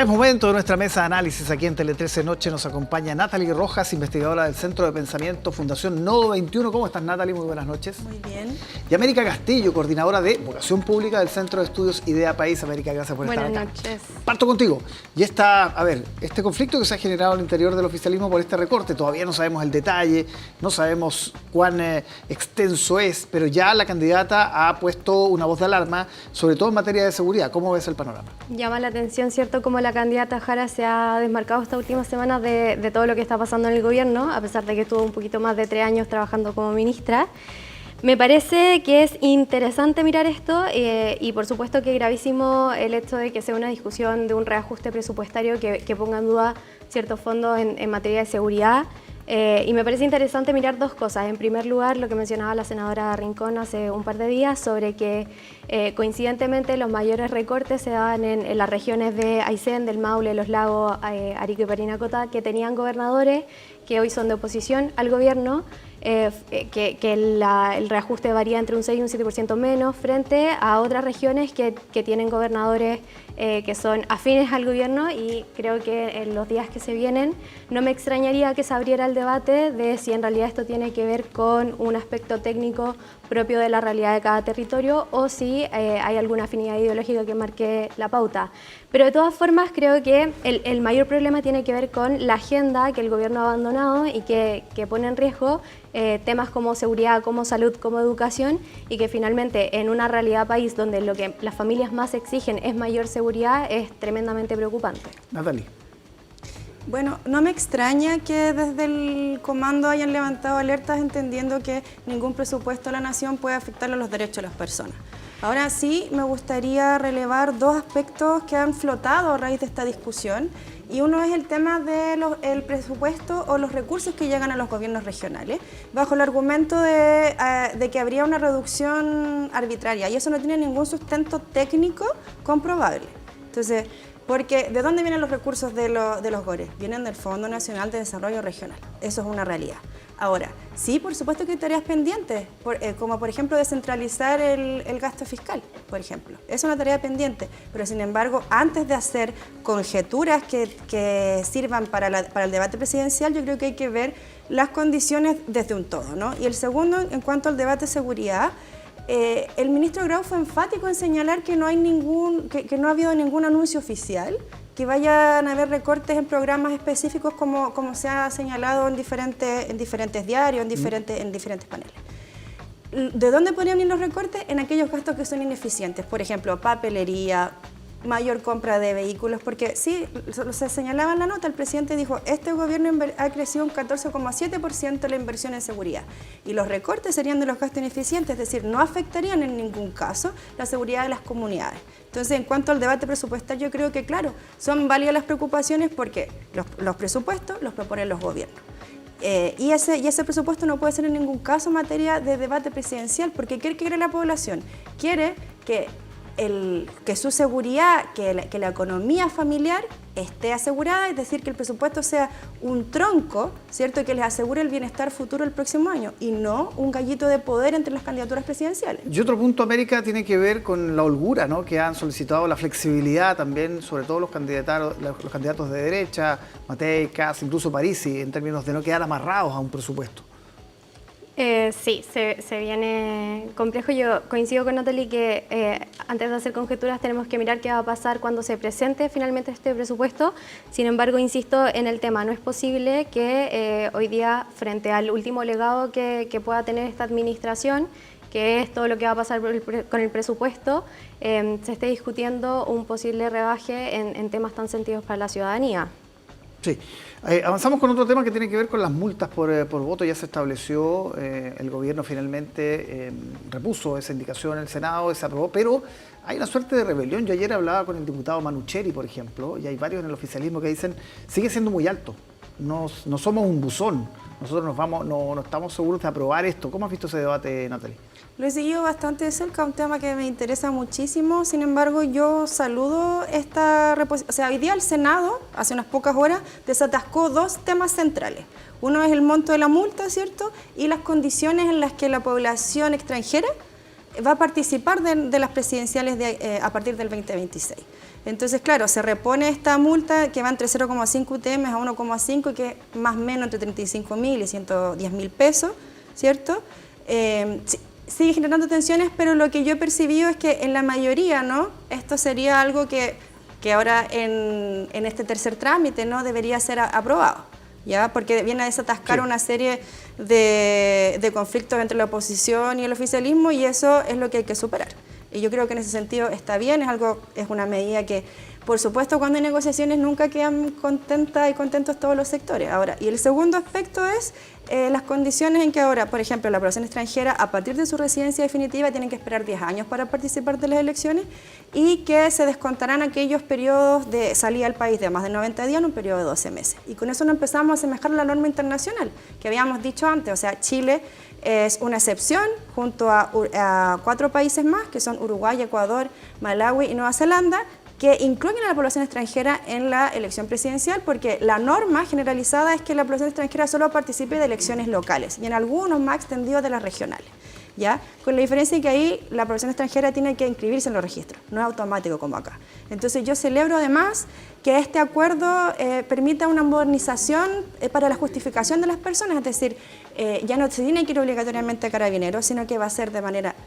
Es momento de nuestra mesa de análisis. Aquí en Tele 13 Noche nos acompaña Natalie Rojas, investigadora del Centro de Pensamiento Fundación Nodo 21. ¿Cómo estás, Natalie? Muy buenas noches. Muy bien. Y América Castillo, coordinadora de Vocación Pública del Centro de Estudios Idea País. América, gracias por estar acá. Buenas noches. Parto contigo. Y este conflicto que se ha generado al interior del oficialismo por este recorte, todavía no sabemos el detalle, no sabemos cuán extenso es, pero ya la candidata ha puesto una voz de alarma, sobre todo en materia de seguridad. ¿Cómo ves el panorama? Llama la atención, ¿cierto?, cómo la candidata Jara se ha desmarcado estas últimas semanas de todo lo que está pasando en el gobierno, a pesar de que estuvo un poquito más de 3 años trabajando como ministra. Me parece que es interesante mirar esto y por supuesto que es gravísimo el hecho de que sea una discusión de un reajuste presupuestario que ponga en duda ciertos fondos en materia de seguridad. Y me parece interesante mirar dos cosas. En primer lugar, lo que mencionaba la senadora Rincón hace un par de días sobre que coincidentemente los mayores recortes se daban en las regiones de Aysén, del Maule, Los Lagos, Arica y Parinacota, que tenían gobernadores que hoy son de oposición al gobierno, que el reajuste varía entre un 6 y un 7% menos frente a otras regiones que tienen gobernadores que son afines al gobierno, y creo que en los días que se vienen no me extrañaría que se abriera el debate de si en realidad esto tiene que ver con un aspecto técnico propio de la realidad de cada territorio o si hay alguna afinidad ideológica que marque la pauta. Pero de todas formas creo que el mayor problema tiene que ver con la agenda que el gobierno ha abandonado y que pone en riesgo temas como seguridad, como salud, como educación, y que finalmente en una realidad país donde lo que las familias más exigen es mayor seguridad es tremendamente preocupante. Natalie. Bueno, no me extraña que desde el comando hayan levantado alertas entendiendo que ningún presupuesto de la nación puede afectar a los derechos de las personas. Ahora sí, me gustaría relevar dos aspectos que han flotado a raíz de esta discusión, y uno es el tema del presupuesto o los recursos que llegan a los gobiernos regionales, bajo el argumento de que habría una reducción arbitraria, y eso no tiene ningún sustento técnico comprobable. Entonces, porque ¿de dónde vienen los recursos de los GORES? Vienen del Fondo Nacional de Desarrollo Regional. Eso es una realidad. Ahora, sí, por supuesto que hay tareas pendientes, como por ejemplo descentralizar el gasto fiscal, por ejemplo. Es una tarea pendiente, pero sin embargo, antes de hacer conjeturas que sirvan para el debate presidencial, yo creo que hay que ver las condiciones desde un todo, ¿no? Y el segundo, en cuanto al debate de seguridad, el ministro Grau fue enfático en señalar que no ha habido ningún anuncio oficial, que vayan a haber recortes en programas específicos como se ha señalado en diferentes diarios, en diferentes paneles. ¿De dónde podrían ir los recortes? En aquellos gastos que son ineficientes, por ejemplo, papelería, mayor compra de vehículos, porque sí, se señalaba en la nota, el presidente dijo, este gobierno ha crecido un 14,7% la inversión en seguridad, y los recortes serían de los gastos ineficientes, es decir, no afectarían en ningún caso la seguridad de las comunidades. Entonces, en cuanto al debate presupuestario, yo creo que, claro, son válidas las preocupaciones porque los presupuestos los proponen los gobiernos. Y ese presupuesto no puede ser en ningún caso materia de debate presidencial, porque ¿qué quiere la población? Quiere que su seguridad, que la economía familiar esté asegurada, es decir, que el presupuesto sea un tronco, ¿cierto?, que les asegure el bienestar futuro el próximo año y no un gallito de poder entre las candidaturas presidenciales. Y otro punto, América, tiene que ver con la holgura, ¿no?, que han solicitado, la flexibilidad también, sobre todo los candidatos de derecha, Matei, Kast, incluso Parisi, en términos de no quedar amarrados a un presupuesto. Sí, se viene complejo. Yo coincido con Natalie que antes de hacer conjeturas tenemos que mirar qué va a pasar cuando se presente finalmente este presupuesto. Sin embargo, insisto en el tema, no es posible que hoy día, frente al último legado que pueda tener esta administración, que es todo lo que va a pasar con el presupuesto, se esté discutiendo un posible rebaje en temas tan sentidos para la ciudadanía. Sí. Avanzamos con otro tema que tiene que ver con las multas por voto. Ya se estableció, el gobierno finalmente repuso esa indicación en el Senado, se aprobó, pero hay una suerte de rebelión. Yo ayer hablaba con el diputado Manucheri, por ejemplo, y hay varios en el oficialismo que dicen, sigue siendo muy alto, no somos un buzón, nosotros no estamos seguros de aprobar esto. ¿Cómo has visto ese debate, Natalie? Lo he seguido bastante de cerca, un tema que me interesa muchísimo. Sin embargo, yo saludo esta reposición. O sea, hoy día el Senado, hace unas pocas horas, desatascó dos temas centrales. Uno es el monto de la multa, ¿cierto? Y las condiciones en las que la población extranjera va a participar de las presidenciales a partir del 2026. Entonces, claro, se repone esta multa que va entre 0,5 UTM a 1,5, que es más o menos entre 35.000 y 110.000 pesos, ¿cierto? Sigue generando tensiones, pero lo que yo he percibido es que en la mayoría, ¿no? Esto sería algo que ahora en este tercer trámite, ¿no? Debería ser aprobado, ¿ya? Porque viene a desatascar una serie de conflictos entre la oposición y el oficialismo, y eso es lo que hay que superar. Y yo creo que en ese sentido está bien, es una medida que, por supuesto, cuando hay negociaciones nunca quedan contentas y contentos todos los sectores. Ahora, y el segundo aspecto es las condiciones en que ahora, por ejemplo, la población extranjera, a partir de su residencia definitiva, tienen que esperar 10 años para participar de las elecciones, y que se descontarán aquellos periodos de salida al país de más de 90 días en un periodo de 12 meses. Y con eso no empezamos a asemejar la norma internacional que habíamos dicho antes. O sea, Chile es una excepción junto a 4 países más, que son Uruguay, Ecuador, Malawi y Nueva Zelanda, que incluyen a la población extranjera en la elección presidencial, porque la norma generalizada es que la población extranjera solo participe de elecciones locales y en algunos más extendidos de las regionales, ¿ya? Con la diferencia que ahí la población extranjera tiene que inscribirse en los registros, no es automático como acá. Entonces yo celebro además que este acuerdo permita una modernización para la justificación de las personas, es decir, ya no se tiene que ir obligatoriamente a Carabineros, sino que va a ser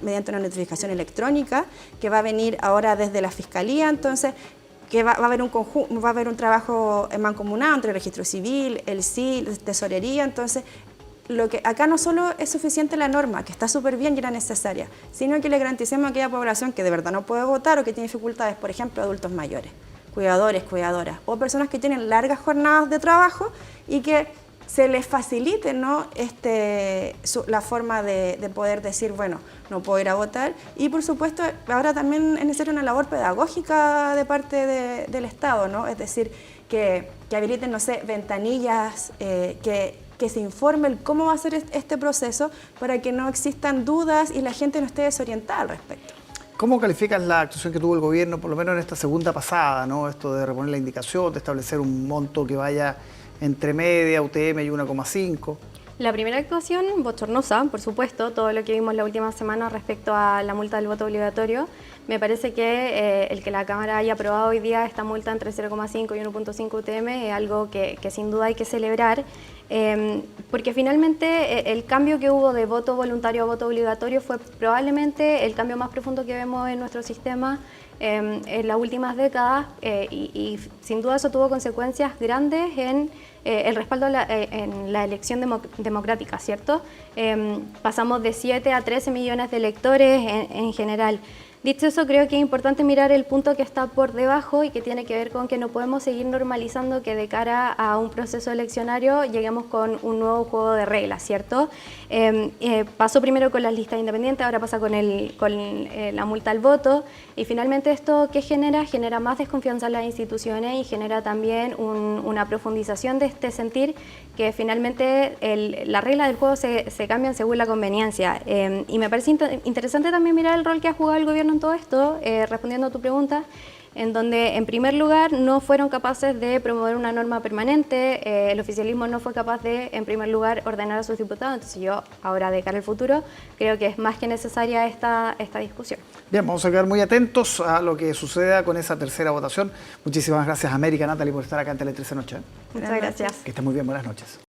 mediante una notificación electrónica que va a venir ahora desde la Fiscalía. Entonces que va a haber un trabajo mancomunado entre el Registro Civil, el CIL, Tesorería. Entonces, lo que acá no solo es suficiente la norma, que está súper bien y era necesaria, sino que le garanticemos a aquella población que de verdad no puede votar o que tiene dificultades, por ejemplo, adultos mayores, cuidadores, cuidadoras, o personas que tienen largas jornadas de trabajo, y que se les facilite, ¿no? La forma de poder decir, bueno, no puedo ir a votar. Y por supuesto, ahora también es necesaria una labor pedagógica de parte del Estado, ¿no? Es decir, que habiliten, no sé, ventanillas, que se informe el cómo va a ser este proceso para que no existan dudas y la gente no esté desorientada al respecto. ¿Cómo calificas la actuación que tuvo el gobierno, por lo menos en esta segunda pasada, ¿no? Esto de reponer la indicación, de establecer un monto que vaya entre media, UTM y 1,5? La primera actuación, bochornosa, por supuesto, todo lo que vimos la última semana respecto a la multa del voto obligatorio. Me parece que el que la Cámara haya aprobado hoy día esta multa entre 0,5 y 1,5 UTM es algo que sin duda hay que celebrar, porque finalmente el cambio que hubo de voto voluntario a voto obligatorio fue probablemente el cambio más profundo que vemos en nuestro sistema en las últimas décadas, y sin duda eso tuvo consecuencias grandes en el respaldo en la elección democrática, ¿cierto? Pasamos de 7 a 13 millones de electores en general. Dicho eso, creo que es importante mirar el punto que está por debajo y que tiene que ver con que no podemos seguir normalizando que de cara a un proceso eleccionario lleguemos con un nuevo juego de reglas, ¿cierto? Pasó primero con las listas independientes, ahora pasa con la multa al voto, y finalmente esto ¿qué genera? Genera más desconfianza en las instituciones y genera también una profundización de este sentir que finalmente las reglas del juego se cambian según la conveniencia. Y me parece interesante también mirar el rol que ha jugado el gobierno en todo esto, respondiendo a tu pregunta, en donde en primer lugar no fueron capaces de promover una norma permanente, el oficialismo no fue capaz de, en primer lugar, ordenar a sus diputados. Entonces yo, ahora de cara al futuro, creo que es más que necesaria esta discusión. Bien, vamos a quedar muy atentos a lo que suceda con esa tercera votación. Muchísimas gracias, América, Natalie, por estar acá en Tele 13 Noche. Muchas gracias. Que esté muy bien, buenas noches.